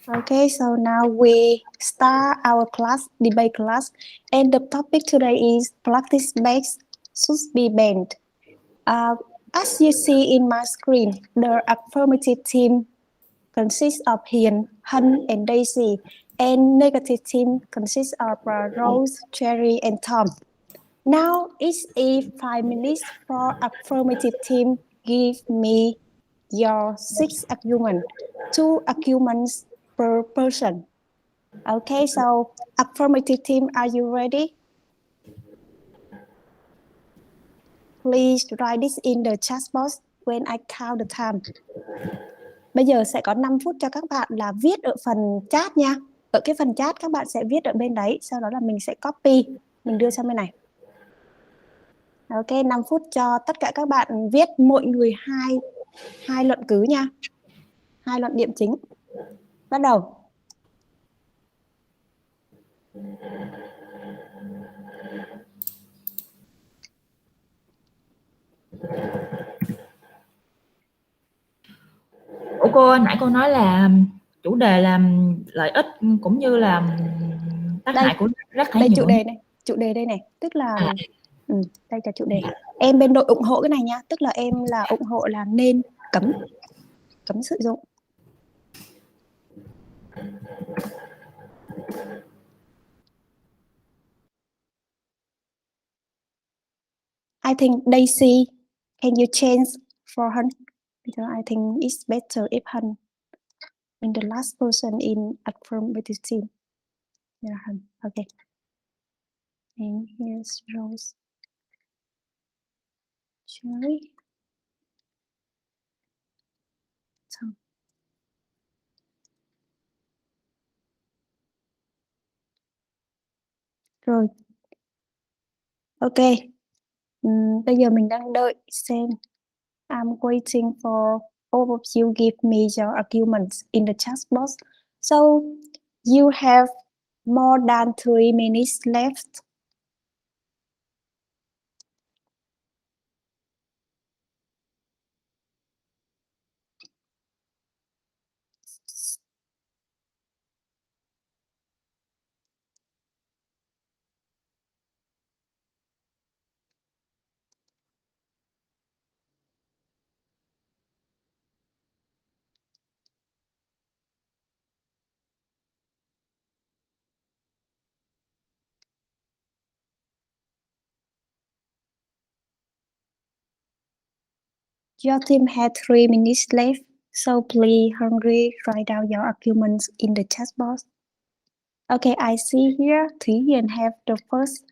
Okay, so now we start our class, debate class, and the topic today is practice makes should be banned. Uh, as you see in my screen, the affirmative team consists of Hiền, Hân, and Daisy, and negative team consists of Rose, Cherry, and Tom. Now it's a 5 minutes for affirmative team. Give me your 6 arguments, 2 arguments per person. Okay, so affirmative team, are you ready? Please write this in the chat box when I count the time. Bây giờ sẽ có 5 phút cho các bạn là viết ở phần chat nha. Ở cái phần chat các bạn sẽ viết ở bên đấy, sau đó là mình sẽ copy, mình đưa sang bên này. Ok, 5 phút cho tất cả các bạn viết mỗi người hai luận cứ nha. 2 luận điểm chính. Bắt đầu. Ủa cô, nãy cô nói là chủ đề là lợi ích cũng như là tác Đây, hại của rác thải đây nhựa. chủ đề đây này, tức là đây là chủ đề. Em bên đội ủng hộ cái này nha, tức là em là ủng hộ là nên cấm sử dụng. I think Daisy, can you change for Hun? Because I think it's better if Hun in the last person in affirmative team. Yeah, Hun. Okay. And here's Rose. Cherry. Tom. Rồi. Ok. Bây giờ mình đang đợi xem. I'm waiting for all of you give me your arguments in the chat box. So you have more than 3 minutes left. Your team had 3 minutes left, so please hurry write down your arguments in the chat box. Okay, I see here Thúy Hiền have the first.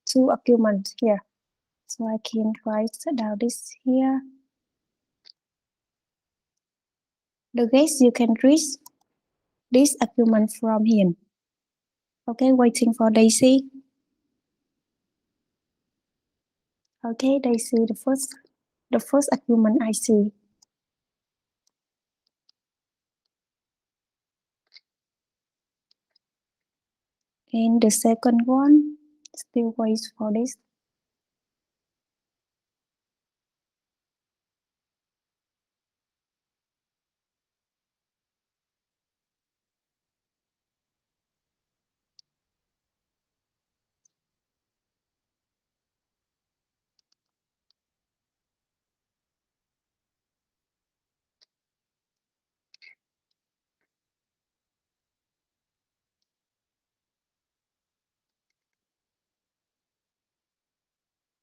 Two arguments here. So I can write down this here. The guest, you can read this argument from Hiền. Okay, waiting for Daisy. Okay, Daisy, the first argument I see. And the second one, still wait for this.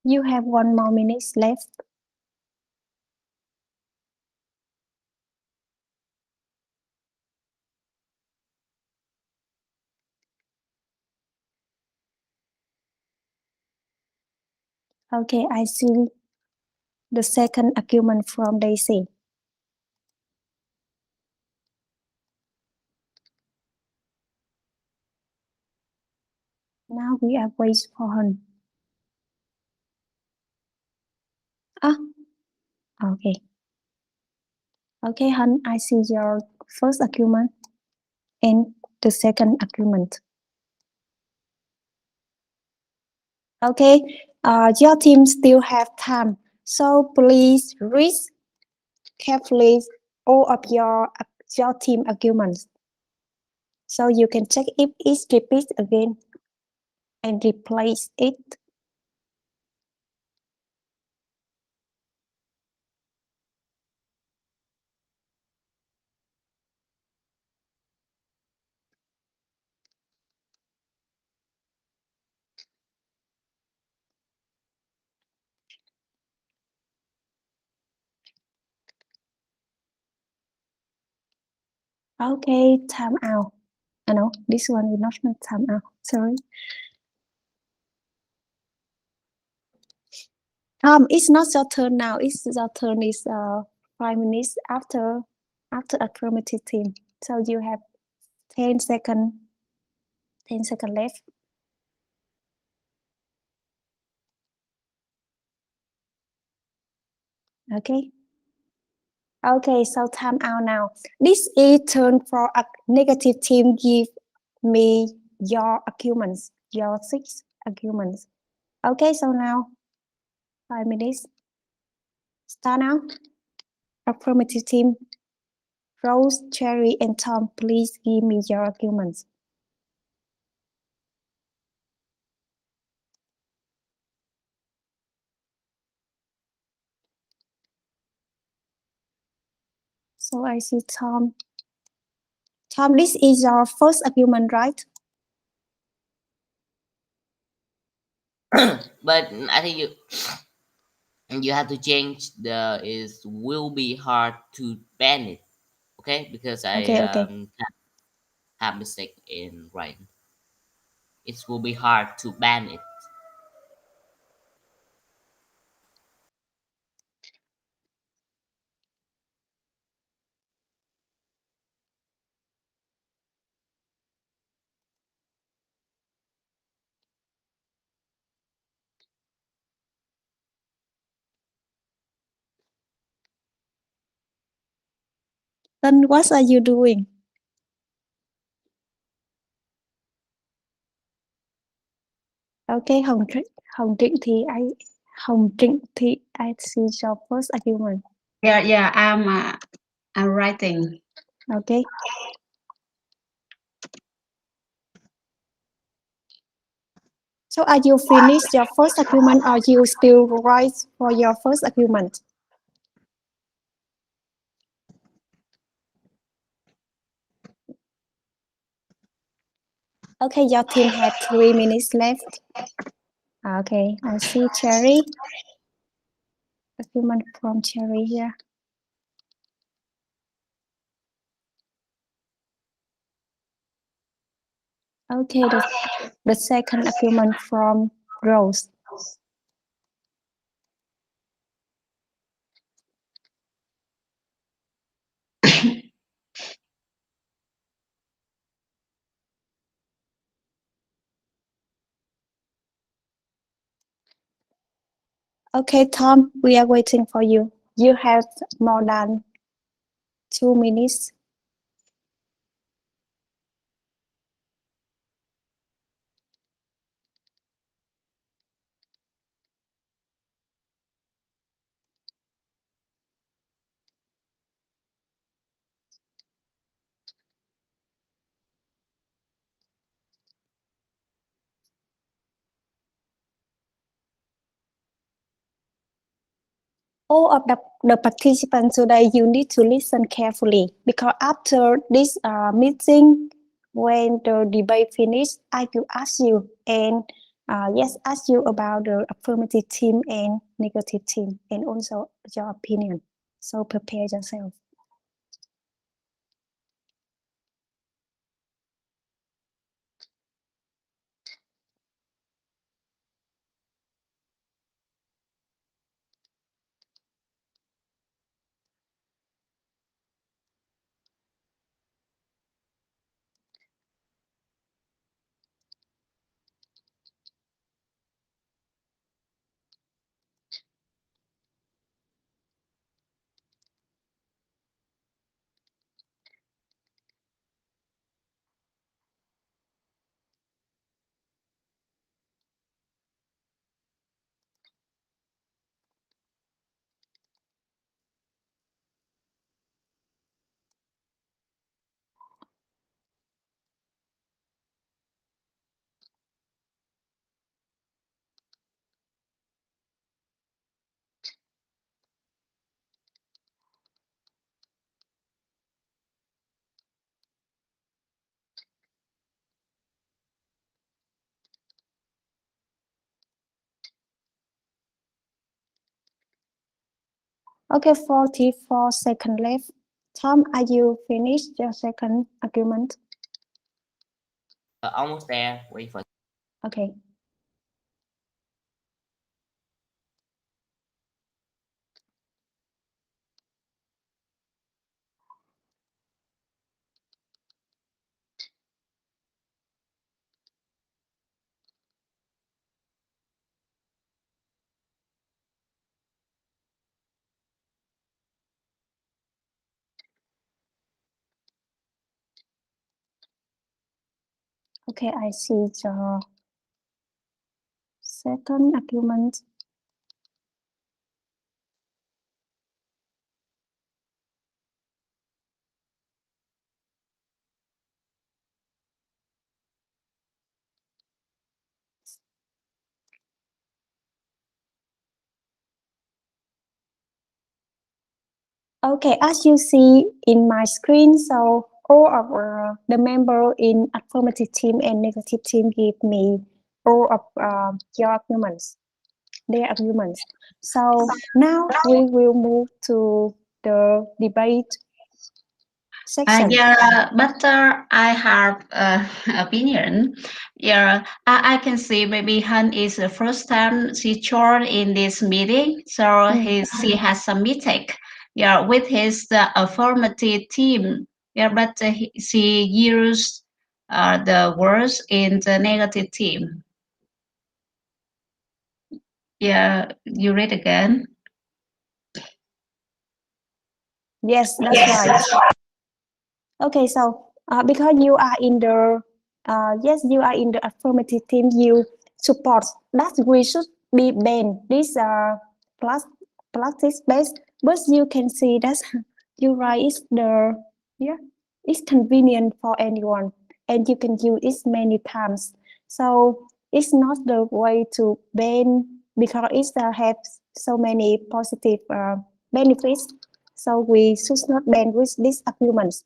You have 1 more minute left. Okay, I see the second argument from Daisy. Now we are waiting for her. Okay. Okay, Hun, I see your first argument and the second argument. Okay, your team still have time. So please read carefully all of your team arguments. So you can check if it's repeat again and replace it. Okay, time out. No, this one is not time out. Sorry. It's not your turn now. It's your turn is 5 minutes after affirmative team. So you have 10 second 10 second left. Okay. Okay, so time out now. This is turn for a negative team. Give me your arguments, your 6 arguments. Okay, so now 5 minutes. Start now. Affirmative team. Rose, Cherry, and Tom, please give me your arguments. So I see Tom. Tom, this is your first argument, right? But I think you have to change the is will be hard to ban it. Okay, because I Okay. have mistake in writing. It will be hard to ban it. Then what are you doing? Okay, Hồng Trịnh Thị, I see your first argument. Yeah, I'm writing. Okay. So are you finished your first argument or you still write for your first argument? Okay, your team had 3 minutes left. Okay, I see Cherry. Argument from Cherry here. Okay, the second argument from Rose. Okay, Tom, we are waiting for you. You have more than 2 minutes. All of the participants today, you need to listen carefully because after this meeting, when the debate finish, I will ask you and ask you about the affirmative team and negative team and also your opinion. So prepare yourself. Okay, 44 seconds left. Tom, are you finished your second argument? Almost there. Wait for. Okay. Okay, I see the second argument. Okay, as you see in my screen, so all of the member in affirmative team and negative team give me all of your arguments, their arguments. So now we will move to the debate section. Yeah, but I have opinion. Yeah, I can see maybe Han is the first time she joined in this meeting, so she has some mistake. Yeah, with his affirmative team. Yeah, but she used the words in the negative team. Yeah, you read again. Yes, that's right. Okay, so because you are in the you are in the affirmative team, you support that we should be banned. This practice based, but you can see that you write is the it's convenient for anyone, and you can use it many times. So it's not the way to ban because it have so many positive benefits. So we should not ban with these arguments.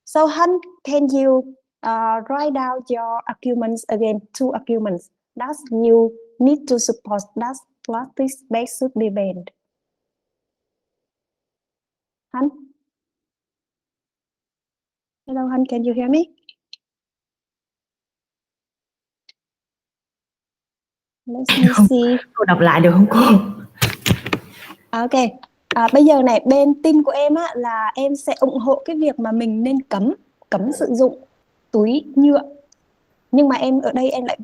So Han, can you write down your arguments again, two arguments that you need to support that practice base should be banned? Han? Hello Han, can you hear me? Let me see. Cô đọc lại được không cô? Ok, bây giờ này bên team của em á là em sẽ ủng hộ cái việc mà mình nên cấm sử dụng túi nhựa, nhưng mà em ở đây em lại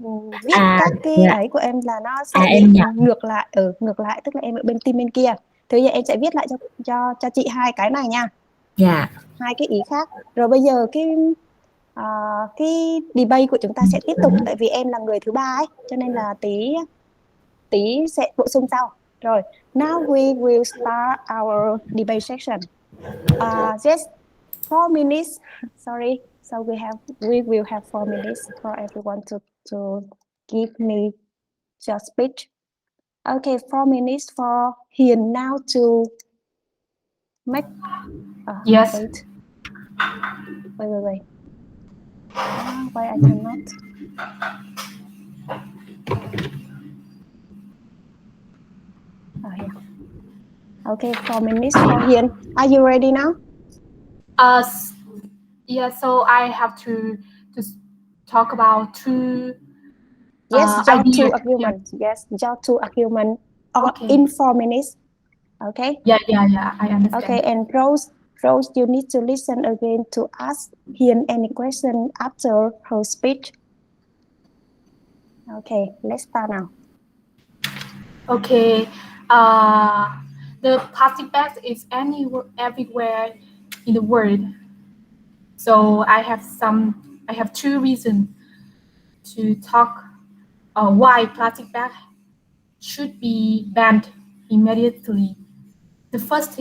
viết các cái ấy của em là nó sẽ bị ngược lại, tức là em ở bên team bên kia. Thế giờ em sẽ viết lại cho chị hai cái này nha. Dạ. Hai cái ý khác. Rồi bây giờ cái debate của chúng ta sẽ tiếp tục, tại vì em là người thứ ba ấy, cho nên là tí sẽ bổ sung sau. Rồi, now we will start our debate section. Just 4 minutes. Sorry. So we will have 4 minutes for everyone to give me your speech. Okay, 4 minutes for Hiền now to make. Yes. Wait. Why I cannot? Here. Okay, 4 minutes for Hiền. Are you ready now? Yeah. So I have to talk about two. Yes, just ideas. two arguments. Yes, just two arguments. Okay. In 4 minutes. Okay. Yeah. I understand. Okay, and Rose, you need to listen again to ask Hiền any question after her speech. Okay, let's start now. Okay. The plastic bag is everywhere in the world. So I have two reasons to talk why plastic bag should be banned immediately. The first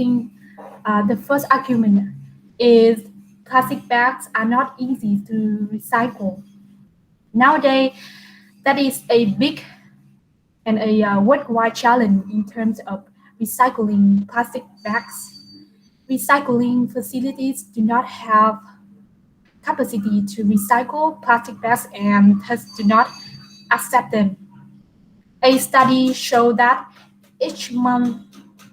argument is plastic bags are not easy to recycle. Nowadays, that is a big and a worldwide challenge in terms of recycling plastic bags. Recycling facilities do not have capacity to recycle plastic bags and thus do not accept them. A study showed that each month,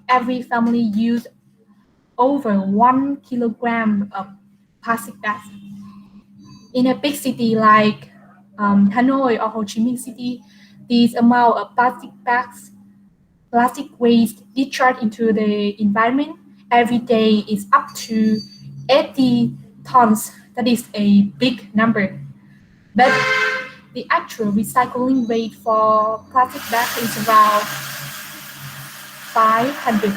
every family use over 1 kilogram of plastic bags. In a big city like Hanoi or Ho Chi Minh City, this amount of plastic waste discharged into the environment every day is up to 80 tons. That is a big number. But the actual recycling rate for plastic bags is around 500.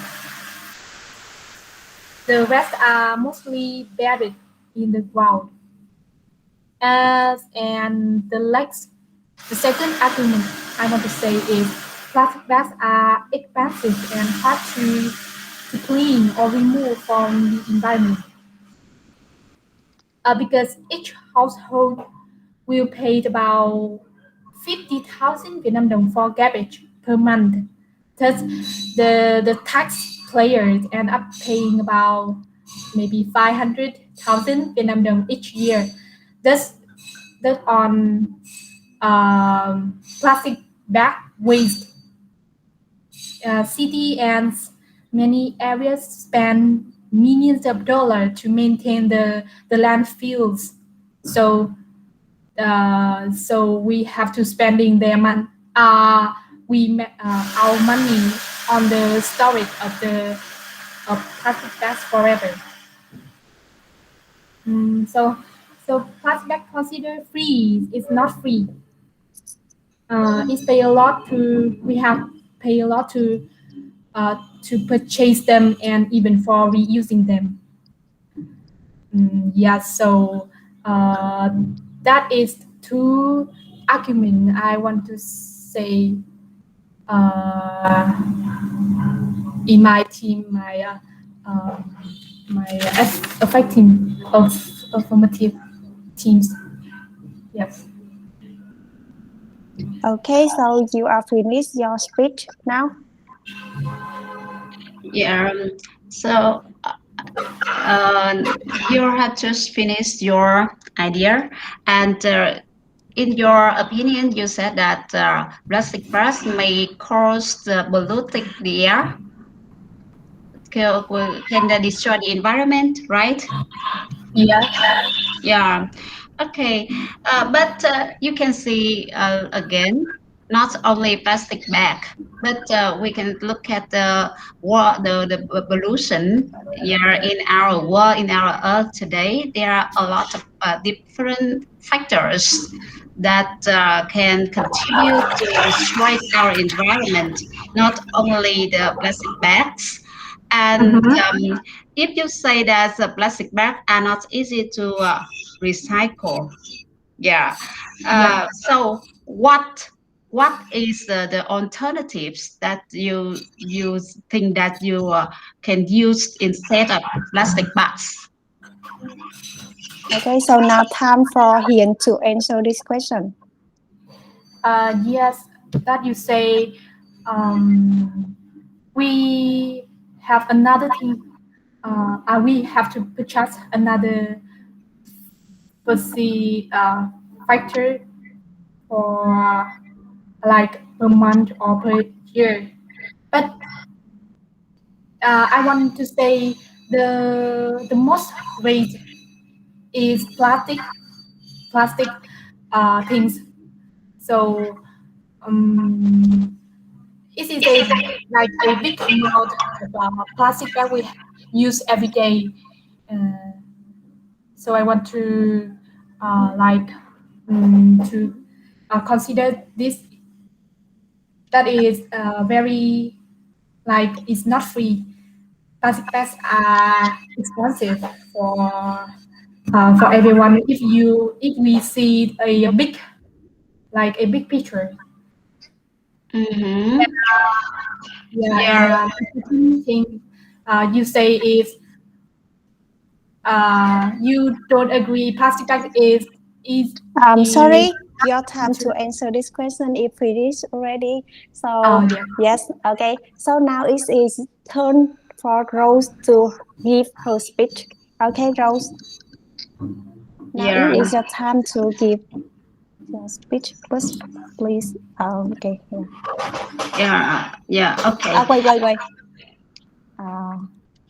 The rest are mostly buried in the ground. And the second argument I want to say is plastic bags are expensive and hard to clean or remove from the environment. Because each household will pay about 50,000 Vietnam dong for garbage per month. Thus, the taxpayers end up paying about maybe 500,000 Vietnam dong each year. Thus, that on plastic bag waste. City and many areas spend millions of dollars to maintain the landfills. So we have to spending their our money on the storage of plastic bags forever. So plastic bag considered free is not free. It's pay a lot we have pay a lot to purchase them and even for reusing them. So that is two argument I want to say in my team, my affecting of affirmative teams. Yes. Okay, so you are finished your speech now. Yeah. So you have just finished your idea, and in your opinion, you said that plastic bags may cause polluting the air. Can they destroy the environment, right? Yeah. Yeah. Okay. But you can see again, not only plastic bag, but we can look at the pollution. Yeah, in our world, in our earth today, there are a lot of different factors that can contribute to destroy our environment. Not only the plastic bags, and if you say that the plastic bags are not easy to recycle, yeah. So what is the alternatives that you think that you can use instead of plastic bags? Okay, so now time for Hiền to answer this question. Yes, that you say we have another thing. We have to purchase another factor for like per month or per year. But I want to say the most waste is plastic things. So it is like a big amount of plastic that we use every day. So I want to consider this. That is very it's not free. Plastic bags are expensive for everyone. If we see a big picture. Mm-hmm. The thing you say is you don't agree plastic bag is Sorry, your time to answer this question is finished already. So yes, okay. So now it is turn for Rose to give her speech. Okay, Rose. Now it is your time to give. Just speech first, please. Okay. Yeah. Okay. Wait.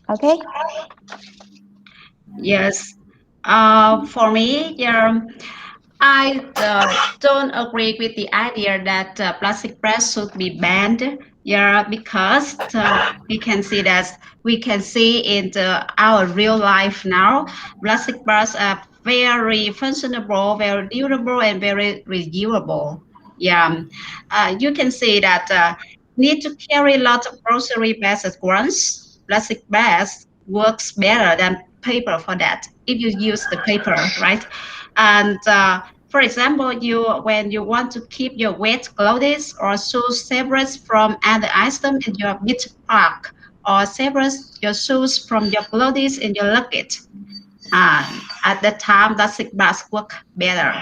Okay. Yes. For me, yeah, I don't agree with the idea that plastic bags should be banned. Yeah, because we can see in our real life now, plastic bags are very functionable, very durable, and very reusable. Yeah, you can see that need to carry a lot of grocery bags at once. Plastic bags works better than paper for that if you use the paper, right? And for example, when you want to keep your wet clothes or shoes separate from other items in your beach park, or separate your shoes from your clothes in your luggage, at that time, plastic bags work better,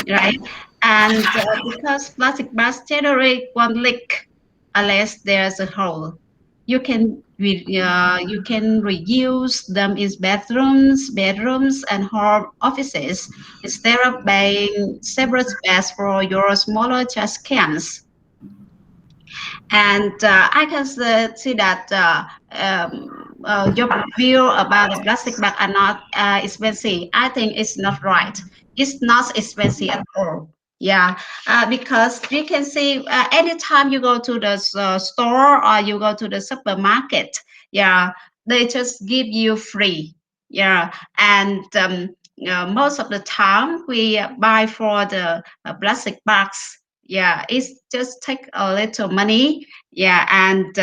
right? And because plastic bags generate one leak unless there's a hole, you can reuse them in bedrooms and home offices instead of buying separate bags for your smaller trash cans. And I can see that your view about the plastic bag are not expensive. I think it's not right. It's not expensive at all. Yeah, because you can see anytime you go to the store or you go to the supermarket, yeah, they just give you free. Yeah, and most of the time we buy for the plastic bags. Yeah, it's just take a little money. Yeah, and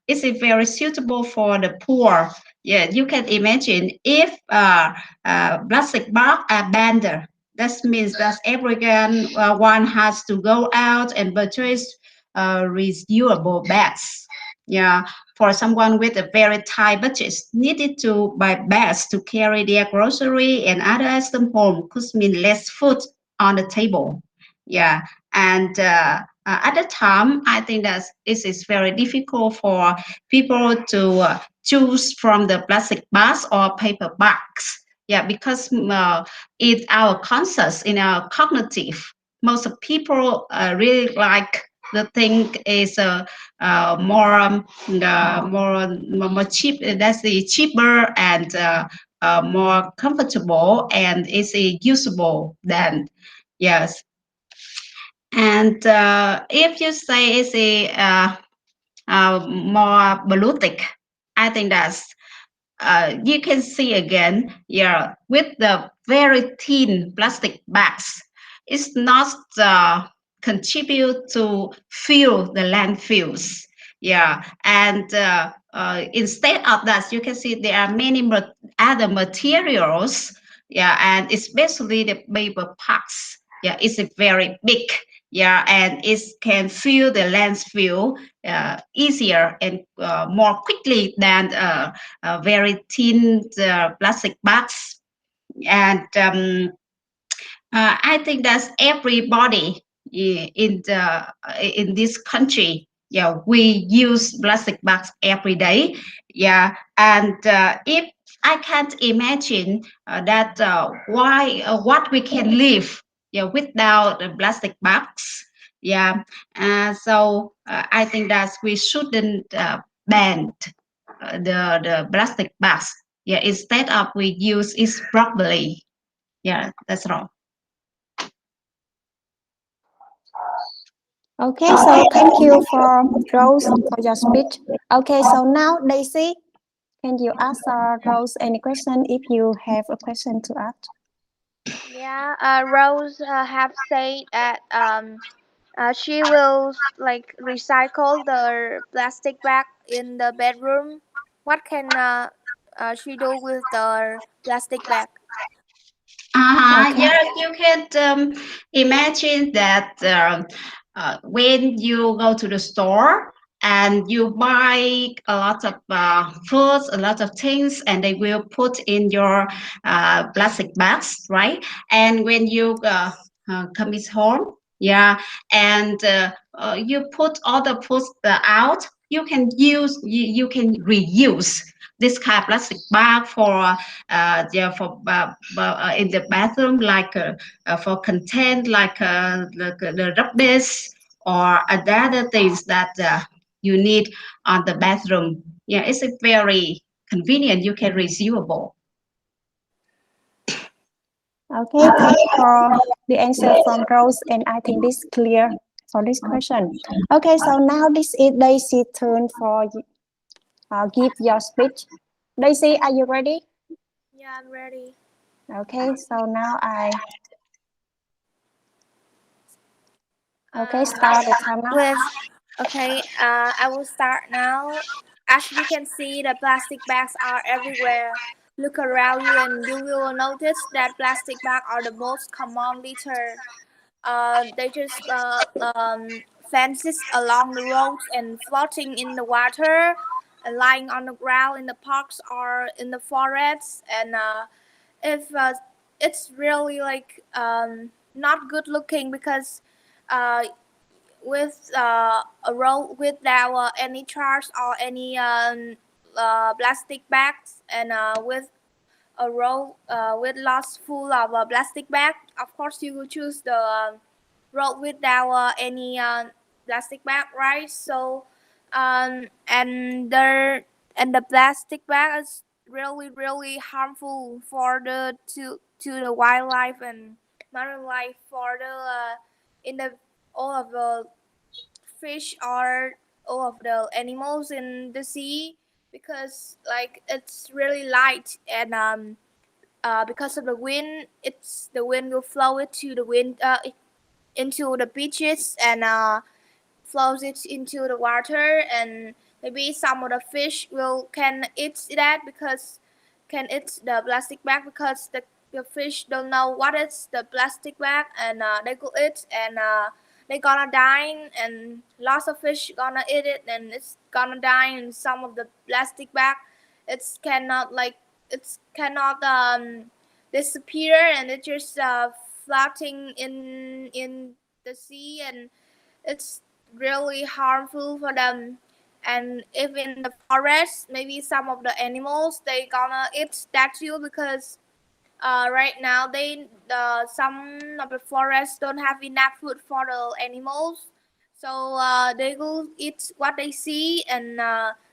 it's very suitable for the poor. Yeah, you can imagine if plastic bag are banned, that means that everyone one has to go out and purchase reusable bags. Yeah, for someone with a very tight budget, needed to buy bags to carry their grocery and other items home could mean less food on the table. Yeah, and at the time, I think that it is very difficult for people to choose from the plastic bags or paper bags. Yeah, because in our conscious, in our cognitive, most of people really like the thing is more cheap. That's the cheaper and more comfortable and is usable than yes. And if you say it's more pollutic, I think that's you can see again, yeah, with the very thin plastic bags, it's not contribute to fill the landfills. Yeah, and instead of that, you can see there are many other materials. Yeah, and especially the paper packs. Yeah, it's a very big. Yeah, and it can fill the landfill easier and more quickly than very thin plastic bags. And I think that everybody in this country, yeah, we use plastic bags every day. Yeah, and if I can't imagine that why what we can live, yeah, without the plastic bags. Yeah, so I think that we shouldn't ban the plastic bags. Yeah, instead of we use it properly. Yeah, that's all. Okay, so thank you for Rose for your speech. Okay, so now Daisy, can you ask Rose any question if you have a question to ask? Yeah, Rose have said that she will like recycle the plastic bag in the bedroom. What can she do with the plastic bag? Okay. Yeah, you can imagine that when you go to the store and you buy a lot of foods, a lot of things, and they will put in your plastic bags, right? And when you come home, yeah, and you put all the foods out, you can you can reuse this kind of plastic bag for yeah, for in the bathroom, like for content, like the rubbish or other things that you need on the bathroom. Yeah, it's a very convenient. You can reusable. Okay, thanks for the answer from Rose, and I think this clear for this question. Okay, so now this is Daisy turn for give your speech. Daisy, are you ready? Yeah, I'm ready. Okay, so now okay, Uh, start the time now. with Okay, I will start now. As you can see, the plastic bags are everywhere. Look around you and you will notice that plastic bags are the most common litter. They just fences along the roads and floating in the water, lying on the ground in the parks or in the forests. And if it's really like not good looking because uh, with a road without any trash or any plastic bags, and with a road with lots full of plastic bag, of course you will choose the road without any plastic bag, right? So and the plastic bag is really harmful for the to the wildlife and marine life, for the in the all of the fish or all of the animals in the sea, because like it's really light, and because of the wind, it's the wind will flow it to the wind into the beaches, and flows it into the water, and maybe some of the fish will can eat that, because can eat the plastic bag, because the fish don't know what is the plastic bag, and they could eat, and they gonna die, and lots of fish gonna eat it, and it's gonna die in some of the plastic bag. It's cannot like it's cannot disappear, and it just floating in the sea, and it's really harmful for them. And if in the forest, maybe some of the animals they gonna eat that too, because right now some of the forests don't have enough food for the animals, so they will eat what they see, and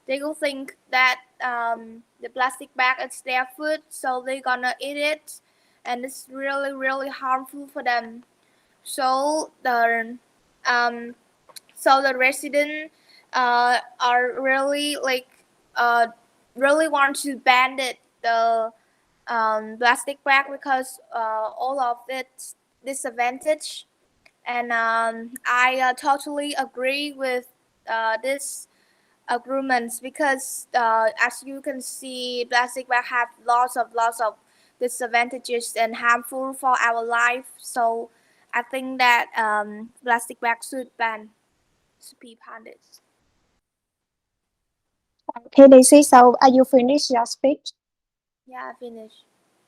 they will think that the plastic bag is their food, so they gonna eat it, and it's really harmful for them. So um, the residents are really like really want to ban it, the plastic bag, because all of its disadvantage. And I totally agree with this agreements, because as you can see, plastic bag have lots of disadvantages and harmful for our life. So I think that plastic bag should ban, should be banned. Okay, Daisy, so are you finished your speech? Yeah, finish.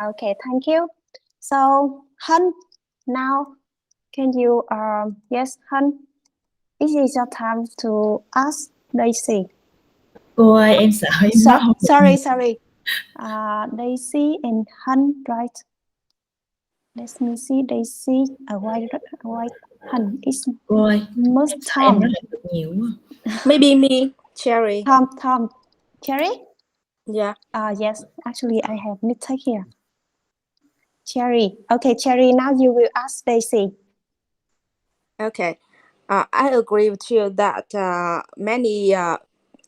Okay, thank you. So, Hun, now can you, yes, Hun, this is your time to ask Daisy. Cô ơi, em sợ em nói không được Sorry, nhiều. sorry. Daisy and Hun, right? Let me see, Daisy, white Hun is Cô ơi, most em sợ em Tom. nói không được nhiều quá. Maybe me, Cherry. Tom. Cherry? Yeah. Yes, actually, I have mistake here. Cherry. Okay, Cherry, now you will ask Daisy. Okay. I agree with you that many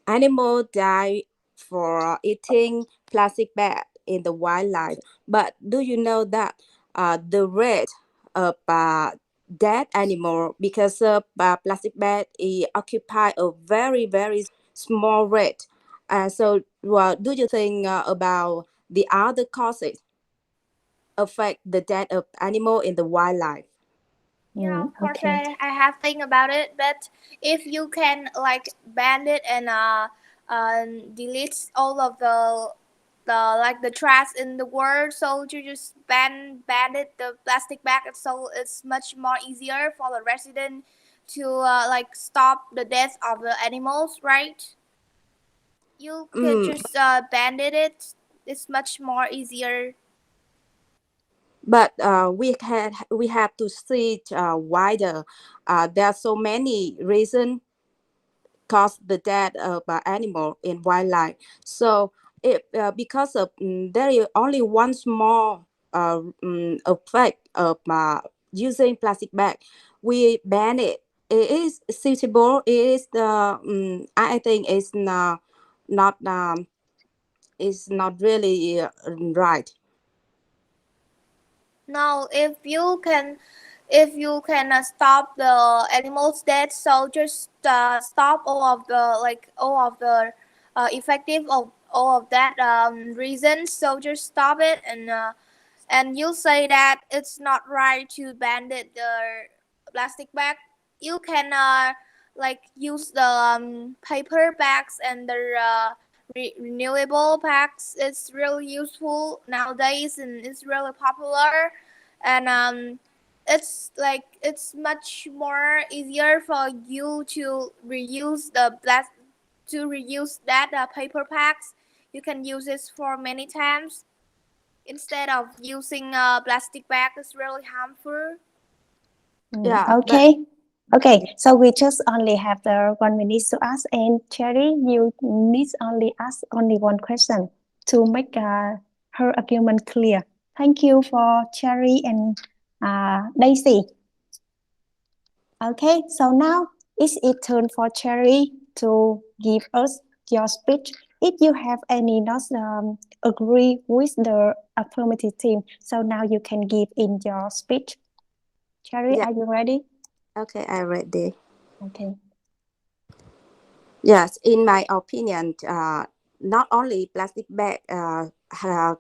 animals die for eating plastic bag in the wildlife. But do you know that the rate of dead animal because of plastic bag occupy a very small rate. So do you think about the other causes affect the death of animal in the wildlife? Yeah, of course, Okay. I have think about it, but if you can like ban it and delete all of the like the trash in the world, so you just ban it the plastic bag, so it's much more easier for the resident to like stop the death of the animals, right? You can just ban it. It's much more easier. But we have to see it wider. There are so many reasons cause the death of animal in wildlife. So if because of there is only one small effect of using plastic bag, we ban it. It is suitable. It is the I think not it's not really right. No, if you can stop the animals death, so just stop all of the effective of all of that reasons. So just stop it, and you say that it's not right to ban the plastic bag. You can like use the paper bags and the renewable bags. It's really useful nowadays, and it's really popular. And it's much more easier for you to reuse that paper packs. You can use this for many times instead of using a plastic bag. It's really harmful. Yeah, but Okay. Okay, so we just only have the 1 minute to ask, and Cherry, you need only ask only one question to make her argument clear. Thank you for Cherry and Daisy. Okay, so now it's turn for Cherry to give us your speech. If you have any not agree with the affirmative team, so now you can give in your speech. Cherry, yeah, are you ready? okay, I ready. Okay. Yes, in my opinion, not only plastic bag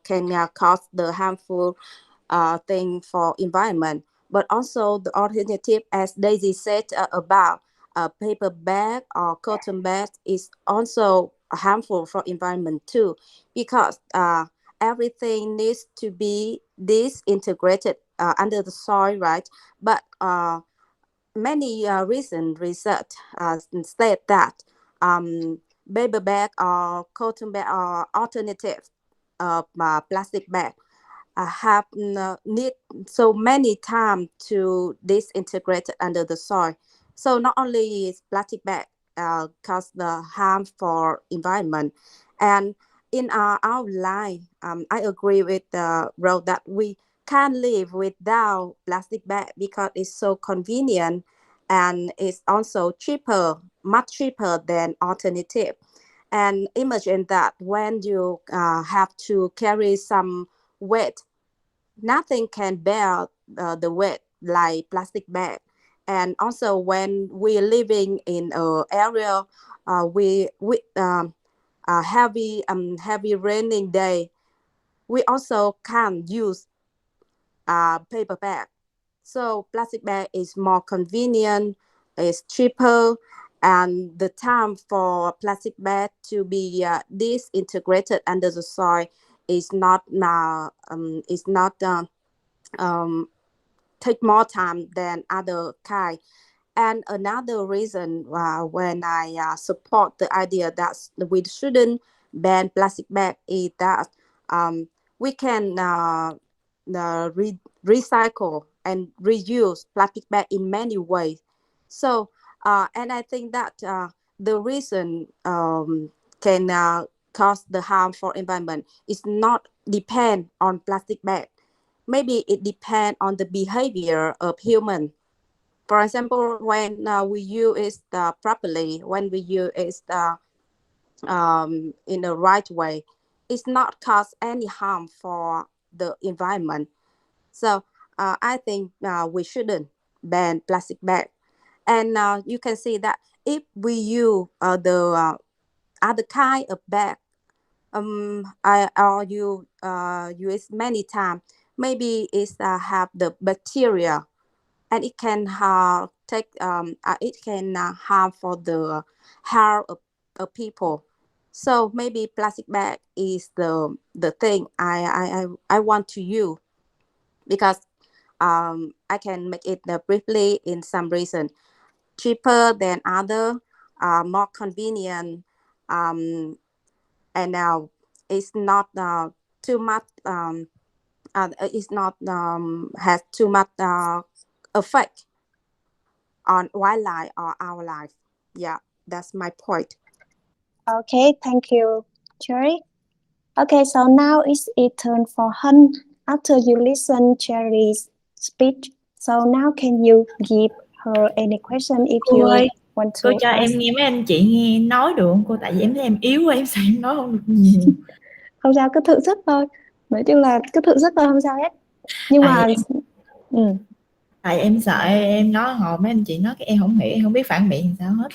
can cause the harmful thing for environment, but also the alternative, as Daisy said about paper bag or cotton bag, is also harmful for environment too, because everything needs to be disintegrated under the soil, right? But many recent research said that paper bag or cotton bag or alternative plastic bag have need so many time to disintegrate under the soil. So not only is plastic bag cause the harm for environment, and in our life, I agree with the road that we can't live without plastic bag because it's so convenient and it's also cheaper, much cheaper than alternative. And imagine that when you have to carry some weight, nothing can bear the weight like plastic bag. And also when we're living in an area with heavy raining day, we also can't use paper bag. So plastic bag is more convenient, it's cheaper, and the time for plastic bag to be disintegrated under the soil is not take more time than other kind. And another reason when I support the idea that we shouldn't ban plastic bag is that we can recycle and reuse plastic bag in many ways. So, and I think that the reason can cause the harm for environment is not depend on plastic bag. Maybe it depends on the behavior of human. For example, when we use it properly, when we use it in the right way, it's not cause any harm for the environment. So I think we shouldn't ban plastic bag. And you can see that if we use the other kind of bag, or you use many times, maybe it's have the bacteria, and it can harm for the health of people. So maybe plastic bag is the thing I want to use, because I can make it briefly in some reason. cheaper than other, more convenient, and it's not too much. It's not has too much effect on wildlife or our life. Yeah, that's my point. Okay, thank you, Cherry. Okay, so now it's a turn for Hun. After you listen Cherry's speech, so now can you give her any question if Cô you ơi, want cô to cho ask? em nghe mấy anh chị nghe nói được không cô? Tại vì em thấy em yếu quá, em sợ em nói không được nhiều. Không sao, cứ thử sức thôi. Nói chung là cứ thử sức thôi, không sao hết. Nhưng Tại mà em, ừ, tại em sợ em nói hồi mấy anh chị nói cái em không hiểu, em không biết phản biện làm sao hết.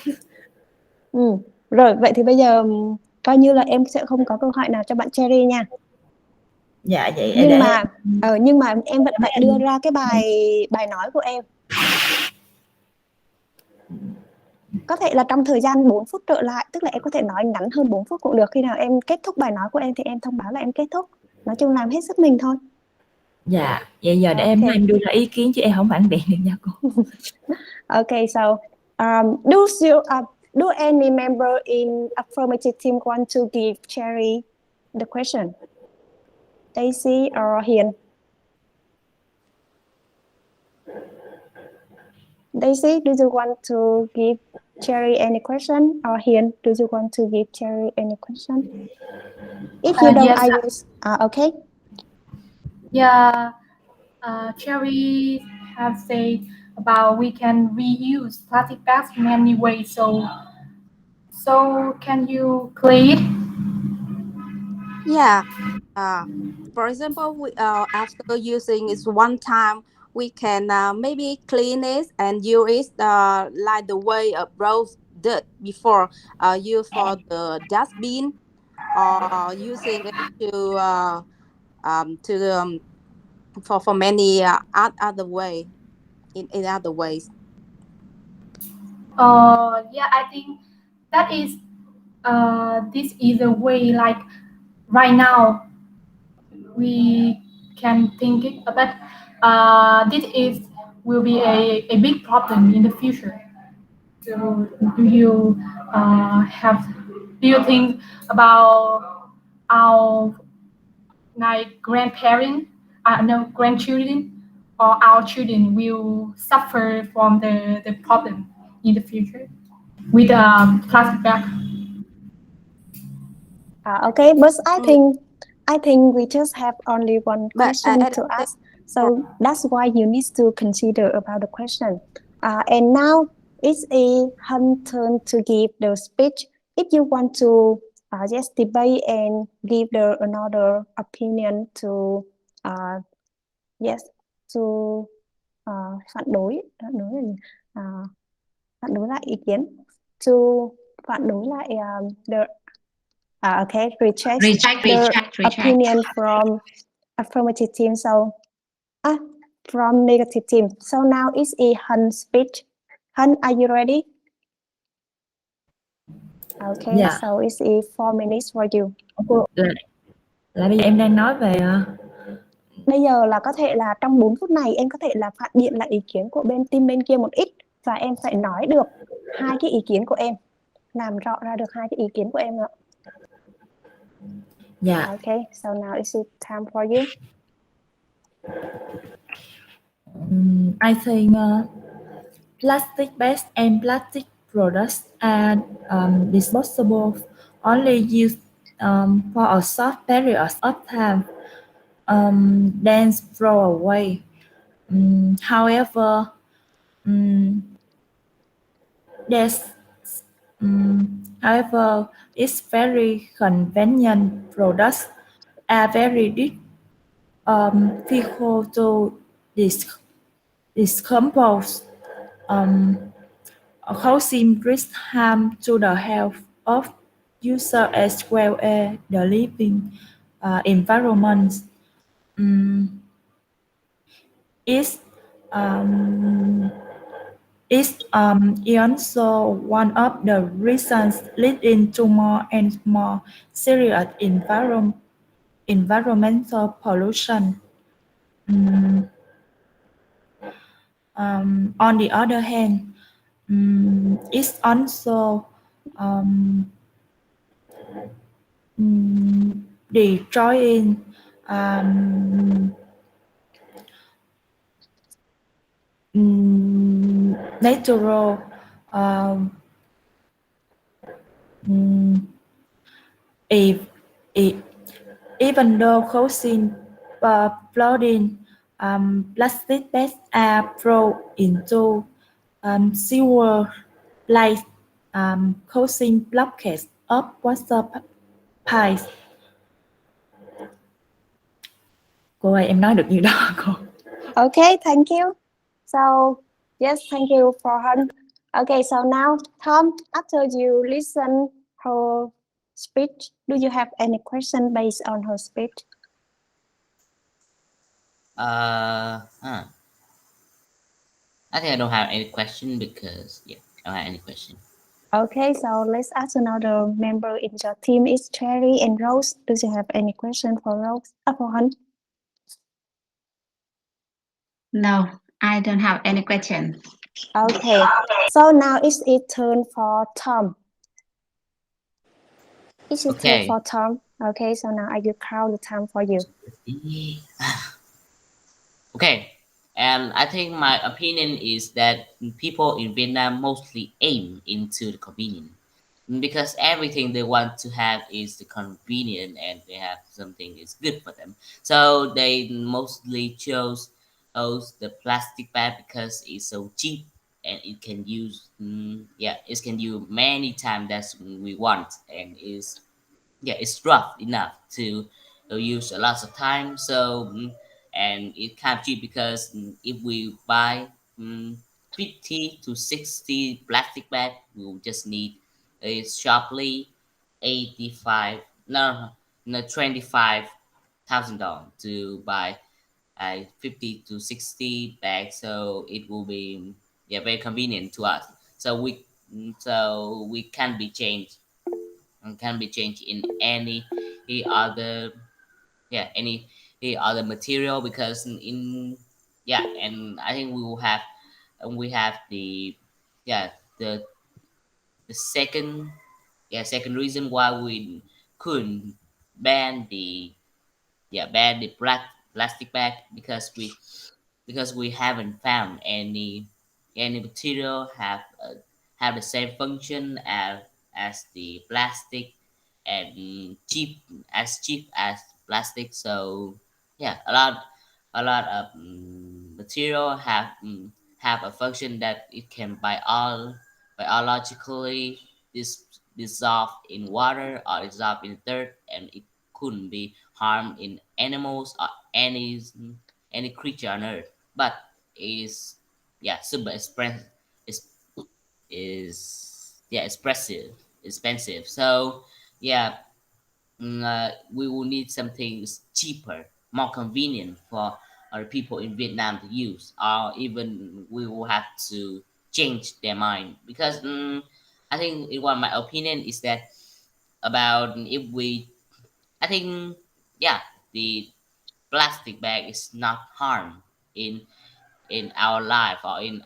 ừ. Rồi, vậy thì bây giờ coi như là em sẽ không có câu hỏi nào cho bạn Cherry nha. Dạ vậy Nhưng để mà nhưng mà em vẫn phải em- đưa ra cái bài nói của em. Có thể là trong thời gian 4 phút trở lại, tức là em có thể nói ngắn hơn 4 phút cũng được. Khi nào em kết thúc bài nói của em thì em thông báo là em kết thúc. Nói chung làm hết sức mình thôi. Dạ, vậy giờ để em Okay. đưa ra ý kiến chứ em không phản biện được nha cô. Okay, so do any member in affirmative team want to give Cherry the question? Daisy or Hiền? Daisy, do you want to give Cherry any question? Or Hiền, do you want to give Cherry any question? If you don't, Yes. I will. Okay. Yeah, Cherry have said about we can reuse plastic bags in many ways. So can you clean it? Yeah. For example, after using it one time, we can maybe clean it and use it like the way Rose did before. Use for the dustbin, or using it to for many other way in other ways. Yeah, I think that is this is a way like right now we can think it, but this is will be a big problem in the future. So do you do you think about our like grandparents, no grandchildren, or our children will suffer from the problem in the future with plastic bag? Okay, but I think we just have only one But question to ask. So that's why you need to consider about the question. And now it's a Hun turn to give the speech. If you want to just debate and give another opinion to yes to phản đối phản đối lại ý kiến to phản đối lại the okay, reject the opinion from affirmative team. So, from negative team. So now it's a Hun speech. Hun, are you ready? Okay, Dạ. so it's a 4 minutes for you. Cô là bây giờ em đang nói về Bây giờ là có thể là trong 4 phút này em có thể là phản biện lại ý kiến của team bên kia một ít và em phải nói được hai cái ý kiến của em, làm rõ ra được hai cái ý kiến của em ạ. dạ. Okay, so now it's time for you. I think plastic bags and plastic products are disposable, only used for a short period of time, then throw away. However, it's very convenient. Products are very difficult to decompose, causing risk harm to the health of user as well as the living environment. It's also one of the reasons leading to more and more serious environmental pollution. On the other hand, It's also destroying natural um, if, if, even though causing flooding, plastic bags are thrown into sewer like causing blockage of water pipes. Cô ơi, em nói được nhiêu đó cô? Okay, thank you. So, yes, thank you for her. Okay, so now, Tom, after you listen her speech, do you have any question based on her speech? I think I don't have any question because I don't have any question. Okay, so let's ask another member in your team. Is Cherry and Rose. Do you have any question for Rose? For Hun? No, I don't have any question. Okay, so now it's its turn for Tom. It's your turn Okay. for Tom. Okay, so now I will count the time for you. Okay, and I think my opinion is that people in Vietnam mostly aim into the convenience because everything they want to have is the convenient and they have something is good for them. So they mostly chose the plastic bag because it's so cheap and it can use it can use many times that we want and is it's rough enough to use a lot of time. So and it kind of cheap because if we buy 50 to 60 plastic bag, we will just need a sharply 85 no $25,000 to buy 50 to 60 bags. So it will be very convenient to us. So we can be changed and can be changed in any other any other material because and I think we have the yeah the second second reason why we couldn't ban the plastic bag because we haven't found any material have the same function as the plastic and cheap as plastic. So a lot of material have a function that it can biologically dissolve in water or dissolve in dirt, and it couldn't be harmed in animals or any creature on earth. But is super expensive is expensive. So yeah, we will need something cheaper, more convenient for our people in Vietnam to use, or even we will have to change their mind because I think in one my opinion is that about if we I think the plastic bag is not harm in our life or in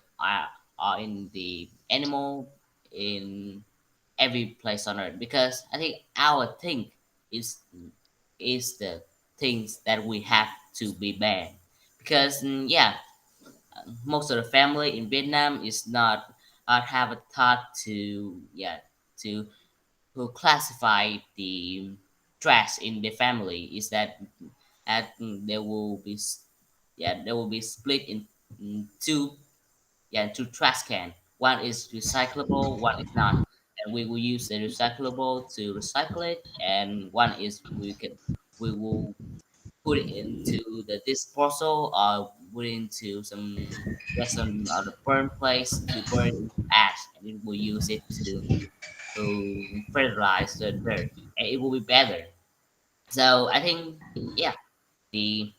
the animal in every place on earth because I think our thing is the things that we have to be banned because most of the family in Vietnam is not have a thought to to who classify the trash in the family is that there will be there will be split in two two trash can. One is recyclable, one is not. And we will use the recyclable to recycle it, and one is we will put it into the disposal or put it into some other burn place to burn into ash, and then we'll use it to fertilize the dirt, and it will be better. So I think yeah, the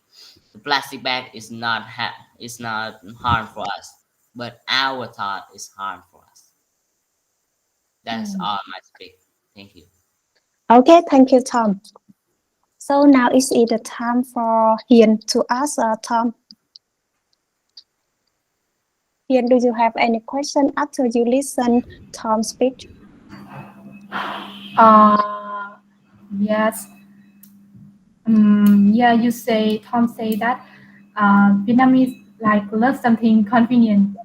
plastic bag is not harm for us, but our thought is harm for us. That's all my speak. Thank you. Okay, thank you, Tom. So now is it the time for Hiền to ask Tom? Hiền, do you have any question after you listen Tom's speech? Yes. Yeah, Tom say that Vietnamese like love something convenient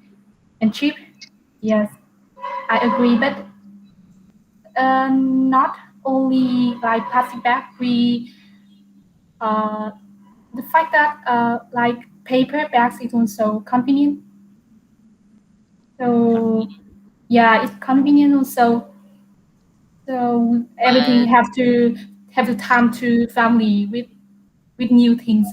and cheap. Yes, I agree, but not only like plastic bag. The fact that like paper bags is also convenient. So yeah, it's convenient also. So everything have to time to family with new things.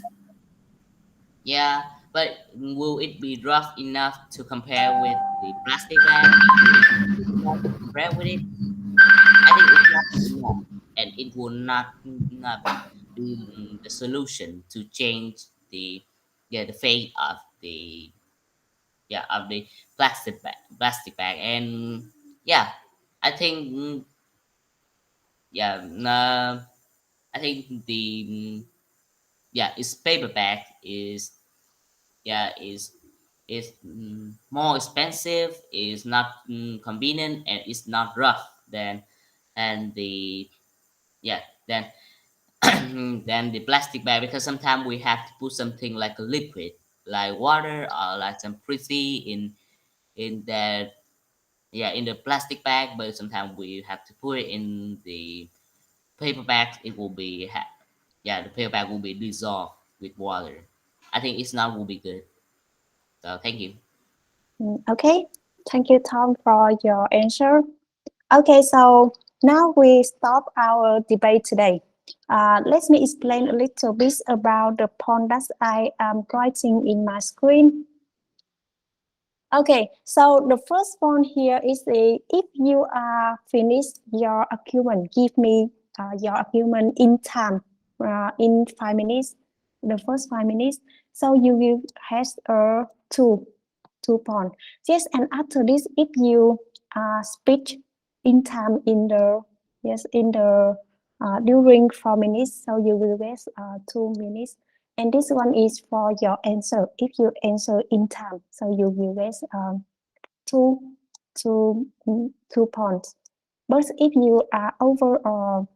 Yeah, but will it be rough enough to compare with the plastic bag? Will it be difficult to compare with it? I think it's not enough, and it will not be the solution to change the fate of the plastic bag. And yeah, I think yeah I think its paper bag is more expensive, is not convenient, and it's not rough than and the yeah then than the plastic bag, because sometimes we have to put something like a liquid like water or like some pretty in that in the plastic bag, but sometimes we have to put it in the paper bag. It will be the paper bag will be dissolved with water. I think it's not will be good. So thank you. Okay, thank you, Tom, for your answer. Okay, so now we stop our debate today. Let me explain a little bit about the point that I am writing in my screen. Okay, so the first point here is if you are finished your argument, give me your argument in time, in 5 minutes, the first 5 minutes. So you will have two points. Yes, and after this, if you speak in time in the during 4 minutes, so you will get 2 minutes. And this one is for your answer. If you answer in time, so you will get two, two points. But if you are over or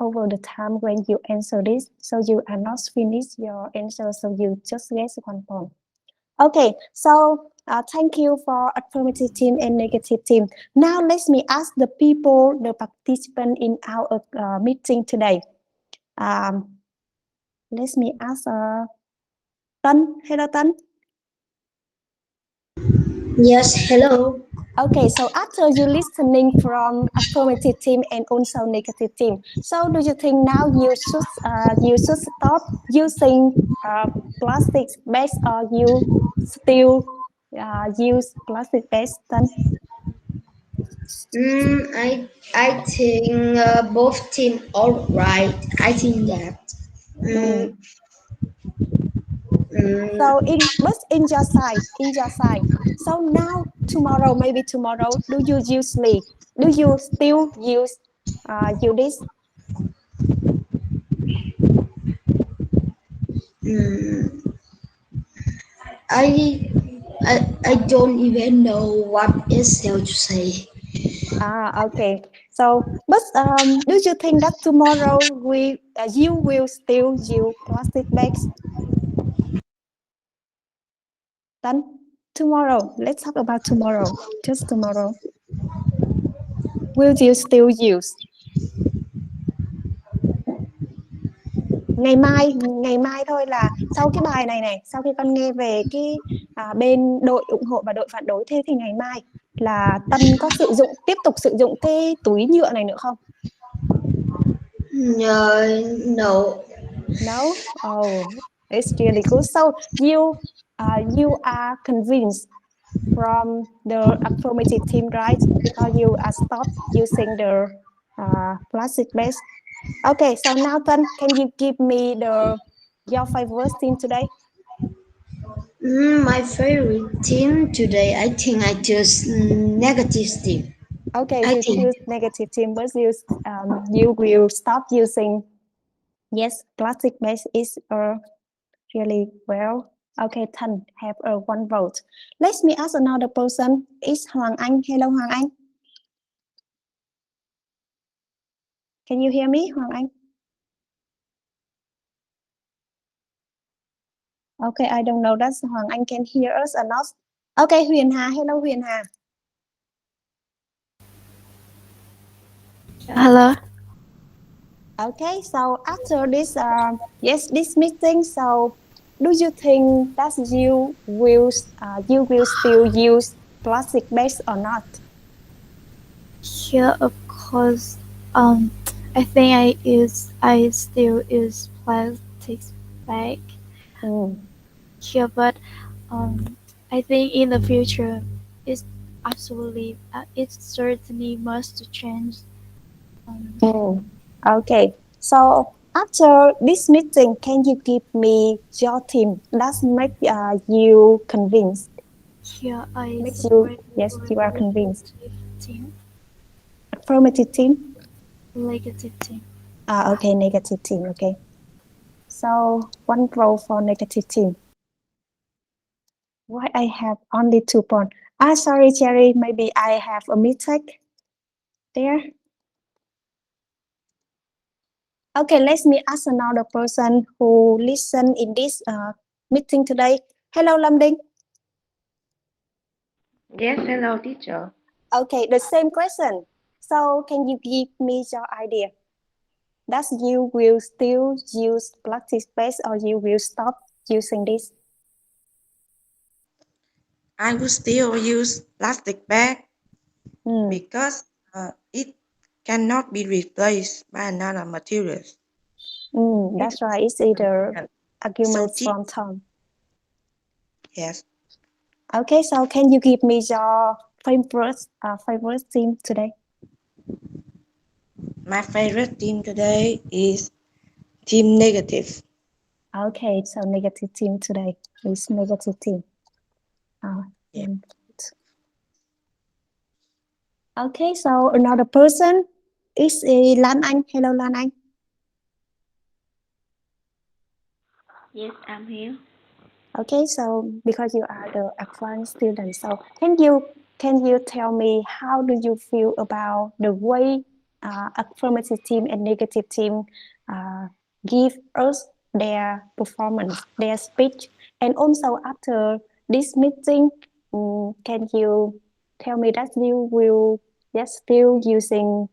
over the time when you answer this, so you are not finished your answer, so you just get 1 point. Okay, so thank you for affirmative team and negative team. Now let me ask the people, the participant in our meeting today. Let me ask Tân. Hello, Tân. Yes, hello. Okay, so after you listening from affirmative team and also negative team, so do you think now you should stop using plastic bags, or you still use plastic bags? Then I think both team all right. I think that. So in your side. So now maybe tomorrow, do you still use this? I don't even know what is how to say. Okay. So, but do you think that tomorrow you will still use plastic bags? Then tomorrow, let's talk about tomorrow. Just tomorrow, will you still use? Ngày mai thôi, là sau cái bài này sau khi con nghe về cái bên đội ủng hộ và đội phản đối, thế thì ngày mai là Tân có tiếp tục sử dụng cái túi nhựa này nữa không? No. Oh, it's really good. So you are convinced from the affirmative team, right? Or you are stop using the plastic bags? Okay, so now Tân, can you give me your favorite team today? My favorite team today, I think I choose negative team. Okay, you choose negative team, but you will stop using. Yes, plastic bags is really well. Okay, 10 have one vote. Let me ask another person. Is Hoàng Anh. Hello, Hoàng Anh. Can you hear me, Hoàng Anh? Okay, I don't know that Hoàng Anh can hear us or not. Okay, Huyền Hà. Hello, Huyền Hà. Hello. Okay, so after this, this meeting, so do you think that you will still use plastic bags or not? Yeah, of course. I think I still use plastic bag. Yeah, but I think in the future, it's it certainly must change. Okay, so after this meeting, can you give me your team that make you convinced? Yeah, I Makes support you, yes, you are convinced. negative team, Affirmative team? negative team. Okay, negative team, okay. So one vote for negative team. Why I have only 2 points? Sorry, Cherry, maybe I have a mistake there. Okay, let me ask another person who listen in this meeting today. Hello, Lam Đinh. Yes, hello, teacher. Okay, the same question. So can you give me your idea? That you will still use plastic bags or you will stop using this? I will still use plastic bag because it cannot be replaced by another materials. That's right. It's either arguments cheap. from Tom. Yes. Okay, so can you give me your favorite team today? My favorite team today is Team Negative. Okay, so negative team today is negative team. Yeah. Okay, so another person is Lan Anh. Hello, Lan Anh. Yes, I'm here. Okay, so because you are the advanced student, so can you tell me how do you feel about the way affirmative team and negative team give us their performance, their speech, and also after this meeting, can you tell me that you will just still using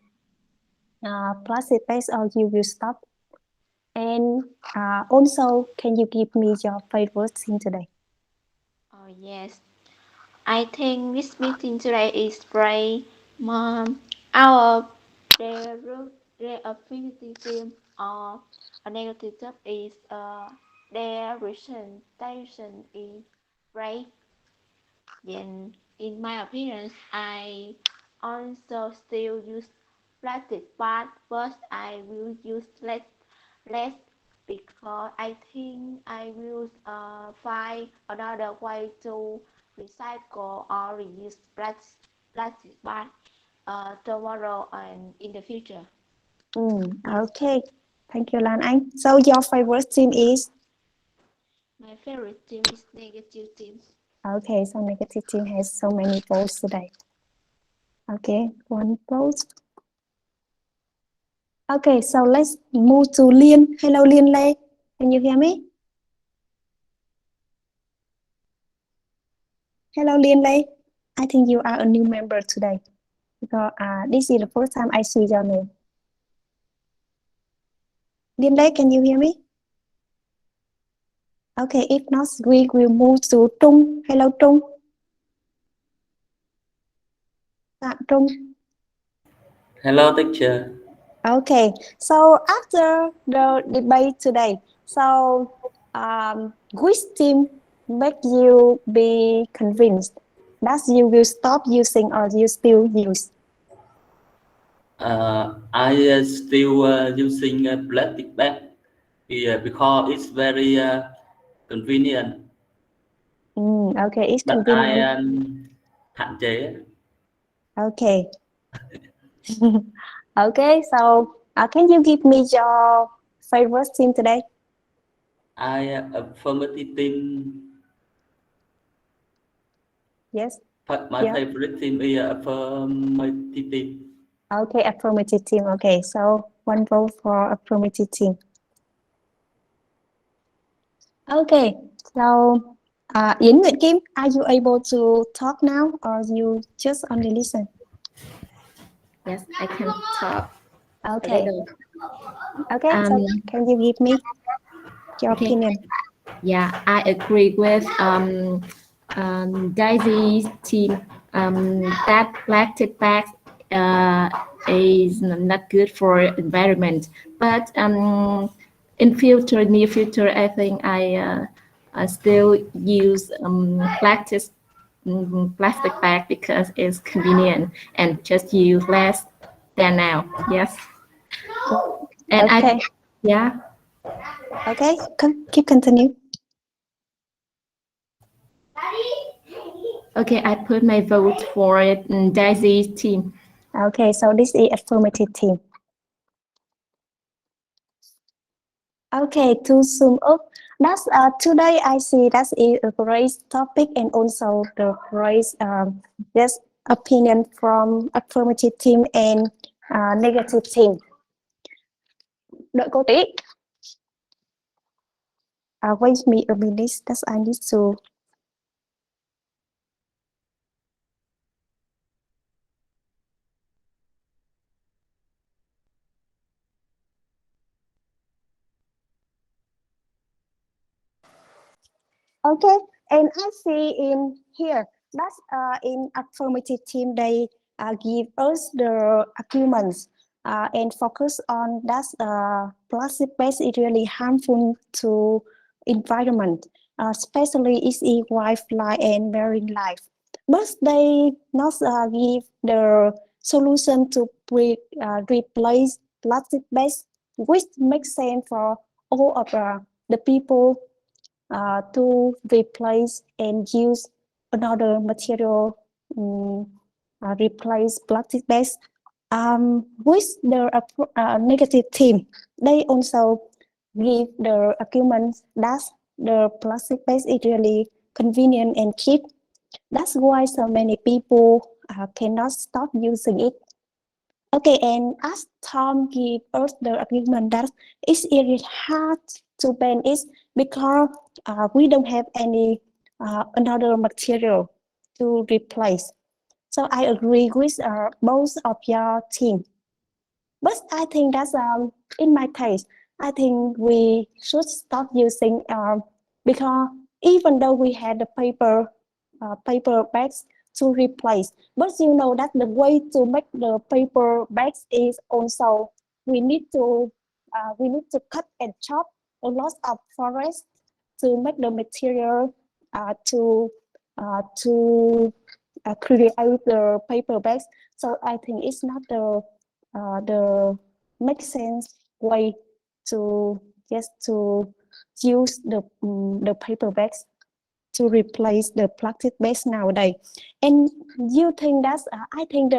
plastic bags or you will stop? And also, can you give me your favorite team today? Oh, yes. I think this meeting today is great. Our their affinity team or a negative top is their presentation is great. Then, in my opinion, I also still use plastic bag, but I will use less because I think I will find another way to recycle or reuse plastic bag tomorrow and in the future. Okay, thank you, Lan Anh. So your favorite team is? My favorite team is negative team. Okay, so negative team has so many votes today. Okay, one vote. Okay, so let's move to Liên. Hello, Liên Lê. Can you hear me? Hello, Liên Lê. I think you are a new member today because this is the first time I see your name. Liên Lê, can you hear me? Okay, if not, we will move to Trung. Hello, Trung. Trung. Hello, teacher. Okay, so after the debate today, so which team make you be convinced that you will stop using or you still use? I still using plastic bag because it's very convenient. Okay, it's But convenient. hạn chế. Okay. Okay, so can you give me your favorite team today? Affirmative team Yes. My Yeah. favorite team is affirmative team. Okay, affirmative team. Okay, so one vote for affirmative team. Okay, so Yến Nguyễn Kim, are you able to talk now or you just only listen? Yes, I can talk. Okay. A little. Okay, so can you give me your Okay. opinion? Yeah, I agree with Daisy's team that plastic bags is not good for environment. But in near future, I think I still use plastic bag because it's convenient and just use less than now. Yes. And okay. Yeah. Okay, keep continue. Okay, I put my vote for Daisy's team. Okay, so this is affirmative team. Okay, to sum up, that's today I see that is a great topic and also the great yes opinion from affirmative team and negative team. Đợi cô tí. Wait me a minute, that's I need to. Okay, and I see in here that's in affirmative team they give us the arguments and focus on that plastic waste is really harmful to environment, especially its wildlife and marine life. But they not give the solution to replace plastic waste, which makes sense for all of the people to replace and use another material, replace plastic waste. With the negative team, they also give the arguments that the plastic waste is really convenient and cheap. That's why so many people cannot stop using it. Okay, and as Tom gave us the argument that it's really hard to ban it because we don't have any another material to replace. So I agree with both of your team. But I think that's in my case, I think we should stop using because even though we had the paper bags to replace, but you know that the way to make the paper bags is also we need to cut and chop a lot of forest to make the material to create the paper bags. So I think it's not the make sense way to just to use the paper bags to replace the plastic bags nowadays. And you think that's I think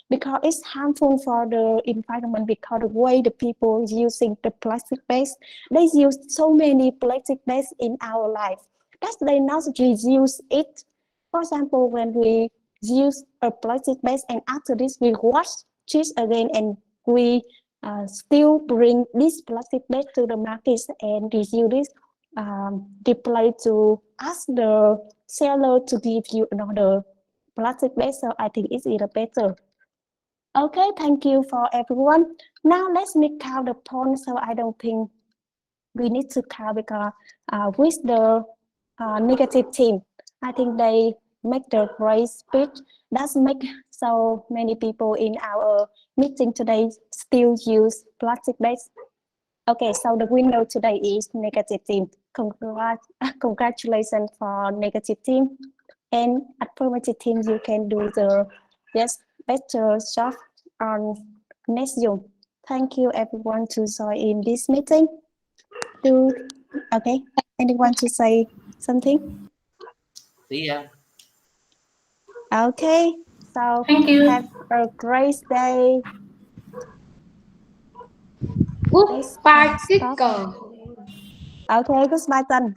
because it's harmful for the environment because the way the people using the plastic bags, they use so many plastic bags in our life that they not reuse it. For example, when we use a plastic bag and after this we wash it again and we still bring this plastic bag to the market and reuse this reply to ask the seller to give you another plastic bag. So I think it's either better. Okay, thank you for everyone. Now let's make count the points. So I don't think we need to count because with the negative team, I think they make the great speech. That's make so many people in our meeting today still use plastic bags. Okay, so the winner today is negative team. Congratulations for negative team. And affirmative team, you can do the better job on next Zoom. Thank you everyone to join in this meeting. Okay, anyone to say something? See ya. Okay, so Thank you. have a great day. Goodbye, Kiko. Okay, goodbye, Tân.